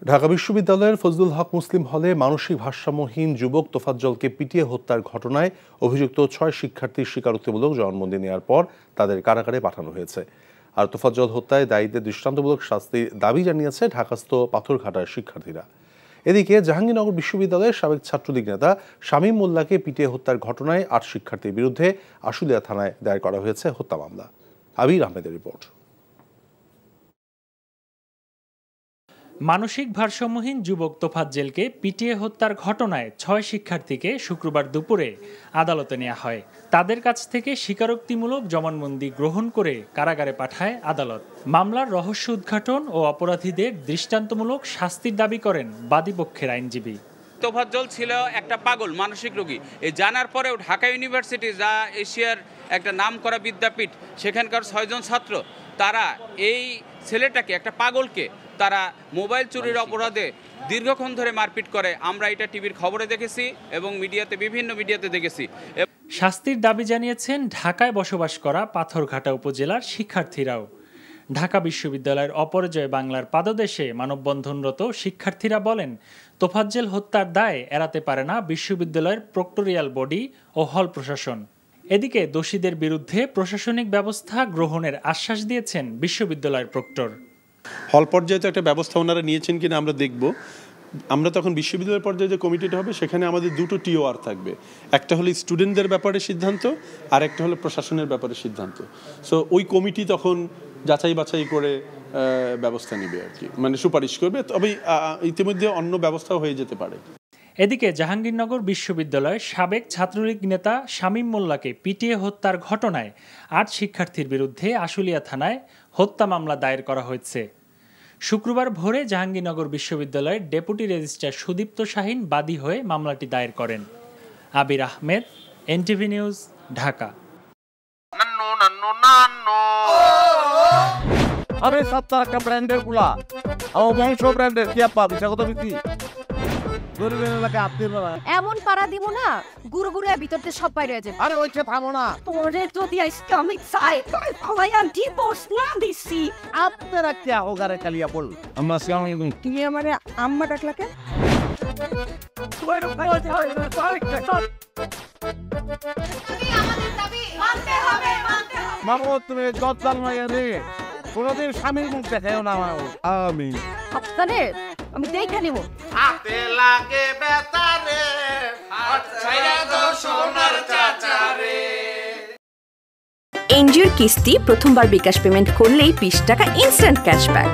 ঢাকা বিশ্ববিদ্যালয়ের ফজলুল হক মুসলিম হলে মানসিক ভারসাম্যহীন যুবক তোফাজ্জলকে পিটিয়ে হত্যার ঘটনায় অভিযুক্ত ৬ শিক্ষার্থীর স্বীকারোক্তিমূলক জবানবন্দি নেওয়ার পর তাদের কারাগারে পাঠানো হয়েছে। আর তোফাজ্জল হত্যায় দায়ীদের দৃষ্টান্তমূলক শাস্তির দাবি জানিয়েছে ঢাকাস্থ পাথরঘাটার শিক্ষার্থীরা। এদিকে জাহাঙ্গীরনগর বিশ্ববিদ্যালয়ের সাবেক ছাত্রলীগ নেতা শামীম মোল্লাকে পিটিয়ে হত্যার ঘটনায় ৮ শিক্ষার্থীর বিরুদ্ধে আশুলিয়া থানায় দায়ের করা হয়েছে হত্যা মামলা। আবির আহমেদের রিপোর্ট। মানসিক ভারসাম্যহীন যুবক তোফাজ্জলকে পিটিয়ে হত্যার ঘটনায় ৬ শিক্ষার্থীকে শুক্রবার দুপুরে আদালতে নেওয়া হয়। তাদের কাছ থেকে স্বীকারোক্তিমূলক জবানবন্দি গ্রহণ করে কারাগারে পাঠায় আদালত। মামলার রহস্য উদ্ঘাটন ও অপরাধীদের দৃষ্টান্তমূলক শাস্তির দাবি করেন বাদীপক্ষের আইনজীবী। তোফাজ্জল ছিল একটা পাগল মানসিক রোগী। এই জানার পরেও ঢাকা ইউনিভার্সিটি, যা এশিয়ার একটা নামকরা বিদ্যাপীঠ, সেখানকার ৬ জন ছাত্র তারা এই ছেলেটাকে, একটা পাগলকে তারা মোবাইল চুরির অপরাধে দীর্ঘক্ষণ ধরে মারপিট করে। আমরা এটা টিভির খবরে দেখেছি এবং বিভিন্ন মিডিয়াতে দেখেছি। শাস্তির দাবি জানিয়েছেন ঢাকায় বসবাস করা পাথরঘাটা উপজেলার শিক্ষার্থীরাও। ঢাকা বিশ্ববিদ্যালয়ের অপরাজয় বাংলার পাদদেশে মানববন্ধনরত শিক্ষার্থীরা বলেন, তোফাজ্জল হত্যার দায় এড়াতে পারে না বিশ্ববিদ্যালয়ের প্রক্টোরিয়াল বডি ও হল প্রশাসন। এদিকে দোষীদের বিরুদ্ধে প্রশাসনিক ব্যবস্থা গ্রহণের আশ্বাস দিয়েছেন বিশ্ববিদ্যালয়ের প্রক্টর। হল পর্যায়ে তো একটা ব্যবস্থা ওনারা নিয়েছেন কিনা আমরা দেখব। আমরা তখন বিশ্ববিদ্যালয় পর্যায়ে যে কমিটিটা হবে সেখানে আমাদের দুটো টিওআর থাকবে। একটা হলো স্টুডেন্টদের ব্যাপারে সিদ্ধান্ত, আর একটা হলো প্রশাসনের ব্যাপারে সিদ্ধান্ত। সো ওই কমিটি তখন যাচাই বাছাই করে ব্যবস্থা নেবে আর কি, মানে সুপারিশ করবে। তবে ইতিমধ্যে অন্য ব্যবস্থাও হয়ে যেতে পারে। এদিকে জাহাঙ্গীরনগর বিশ্ববিদ্যালয়ের সাবেক ছাত্রলীগ নেতা শামীম মোল্লাকে পিটিয়ে হত্যার ঘটনায় ৮ শিক্ষার্থীর বিরুদ্ধে আশুলিয়া থানায় হত্যা মামলা দায়ের করা হয়েছে। শুক্রবার ভোরে জাহাঙ্গীরনগর বিশ্ববিদ্যালয়ের ডেপুটি রেজিস্ট্রার সুদীপ্ত শাহিন বাদী হয়ে মামলাটি দায়ের করেন। আবির আহমেদ, এনটিভি নিউজ, ঢাকা। আরে সপ্তাহ একটা ব্র্যান্ডের গুলা আমার বংশ ব্র্যান্ডের কি আপা বিচার কত বিক্রি এমন পাড়া দিব না গুরু গুরু ভিতরতে সব বাইরে যাবে। আরে ওইটা থামো না, তোরে যদি ইসলামিক সাই সবাই আমি ডিভোর্স না দিছি। আপনারা কি হোগারে কালিয়া বল আমরা সামনে তুমি আমারে আম্মা ডাকলাকে তুমি আমাদের দাবি মানতে হবে। মামু তুমি জজ্জাল মাইয়া রে, কোনদিন স্বামীর মুখ দেখাও না। আমিন। আপনারে আমি দেখে নিব। হাতে লাগে বেতারে হাত ছাইরা দাও সোনার চাচারে। এনজিওর কিস্তি প্রথমবার বিকাশ পেমেন্ট করলেই 20 টাকা ইনস্ট্যান্ট ক্যাশব্যাক।